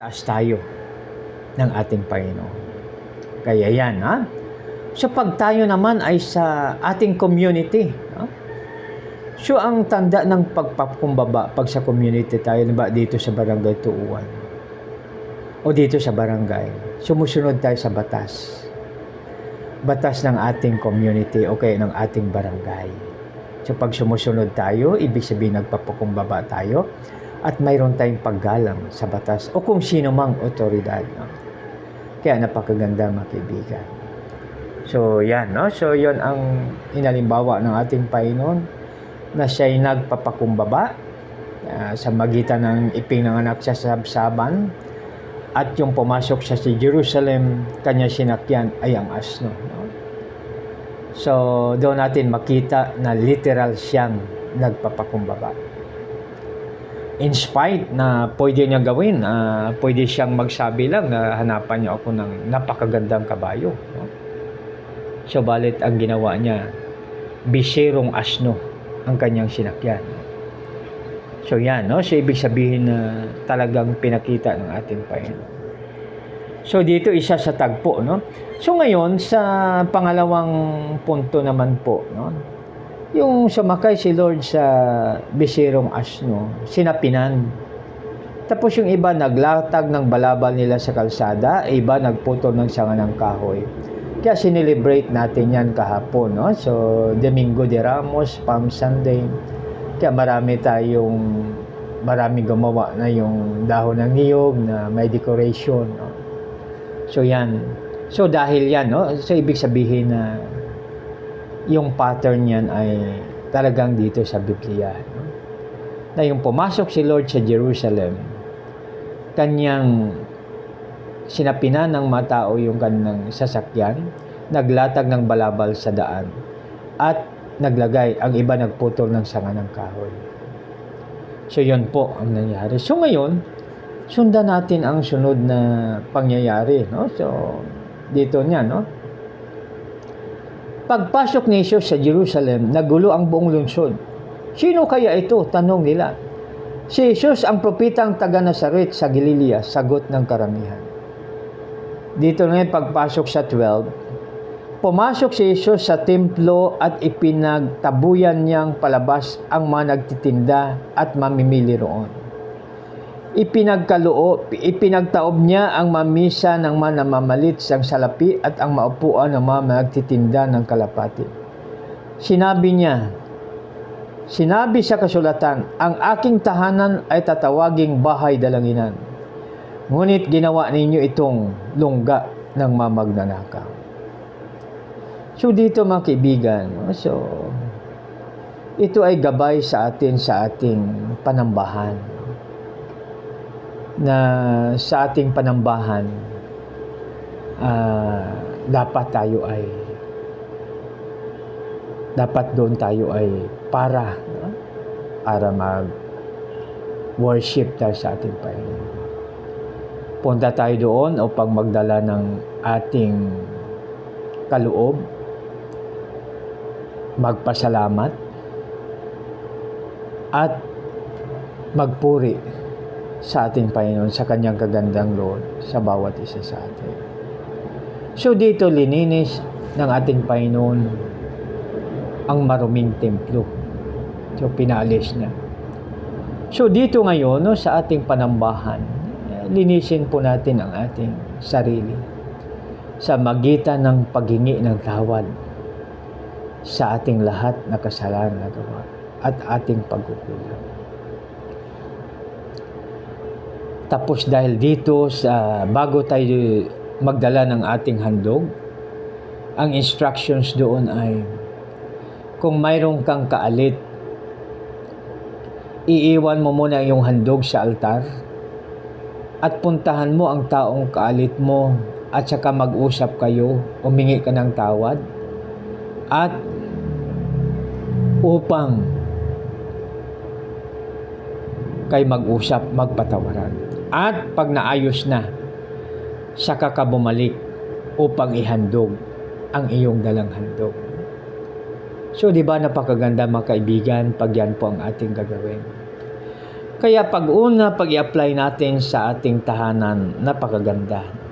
Taas tayo ng ating Panginoon. Kaya yan, ha? So, pag tayo naman ay sa ating community, ha? So, ang tanda ng pagpakumbaba pag sa community tayo, ba dito sa barangay Tuuan o dito sa barangay, sumusunod tayo sa batas. Batas ng ating community o kaya ng ating barangay. So, pag sumusunod tayo, ibig sabihin nagpapakumbaba tayo at mayroon tayong paggalang sa batas o kung sino mang otoridad. No? Kaya napakaganda, mga kaibigan. So, yan. No? So, yon ang inalimbawa ng ating Panginoon na siya'y nagpapakumbaba sa magitan ng ipinanganak sa sabsaban at yung pumasok siya sa Jerusalem, kanya sinakyan ay ang asno. No? So, doon natin makita na literal siyang nagpapakumbaba. In spite na pwede niya gawin, pwede siyang magsabi lang na hanapan niya ako ng napakagandang kabayo. No? So, balit ang ginawa niya, biserong asno ang kanyang sinakyan. So, yan. No? So, ibig sabihin na talagang pinakita ng ating Panginoon. So, dito isa sa tagpo. No? So, ngayon, sa pangalawang punto naman po, no? Yung sumakay si Lord sa biserong asno, sinapinan. Tapos yung iba naglatag ng balabal nila sa kalsada, iba nagputol ng sanga ng kahoy. Kaya sinelebrate natin yan kahapon. No? So, Domingo de Ramos, Palm Sunday. Kaya marami gumawa na yung dahon ng niyog na may decoration. No? So, yan. So, dahil yan, no? So, ibig sabihin na yung pattern niyan ay talagang dito sa Biblia. No? Na yung pumasok si Lord sa Jerusalem, kanyang sinapinan ng mga tao yung kanyang sasakyan, naglatag ng balabal sa daan, at naglagay, ang iba nagputol ng sanga ng kahoy. So, yun po ang nangyari. So, ngayon, sundan natin ang sunod na pangyayari. No? So, dito niya, no? Pagpasok ni Jesus sa Jerusalem, nagulo ang buong lungsod. Sino kaya ito? Tanong nila. Si Jesus ang propetang taga Nazaret sa Galilea, sagot ng karamihan. Dito na yung pagpasok sa 12, pumasok si Jesus sa templo at ipinagtabuyan niyang palabas ang mga nagtitinda at mamimili roon. Ipinagtaob niya ang mamisa ng mga namamalit sa salapi at ang maupuan ng mga nagtitinda ng kalapati. Sinabi sa kasulatan, ang aking tahanan ay tatawaging bahay dalanginan. Ngunit ginawa ninyo itong lungga ng mamagnanakaw. So dito, mga kaibigan, so ito ay gabay sa atin sa ating panambahan. Na sa ating panambahan, dapat doon tayo ay para mag-worship tayo sa ating Panginoon. Punta tayo doon upang magdala ng ating kaloob, magpasalamat, at magpuri sa ating Panginoon, sa kanyang kagandang loob sa bawat isa sa atin. So dito, lininis ng ating Panginoon ang maruming templo. So pinaalis niya. So dito ngayon, no, sa ating panambahan, linisin po natin ang ating sarili sa magitan ng paghingi ng tawad sa ating lahat na kasalanan na gawa at ating pagkukulang. Tapos dahil dito, bago tayo magdala ng ating handog, ang instructions doon ay, kung mayroon kang kaalit, iiwan mo muna yung handog sa altar at puntahan mo ang taong kaalit mo at saka mag-usap kayo, humingi ka ng tawad at upang kay mag-usap, magpatawaran. At pag naayos na, saka ka bumalik upang ihandog ang iyong dalang handog. So, di ba napakaganda, mga kaibigan, pag yan po ang ating gagawin. Kaya pag i-apply natin sa ating tahanan, napakaganda.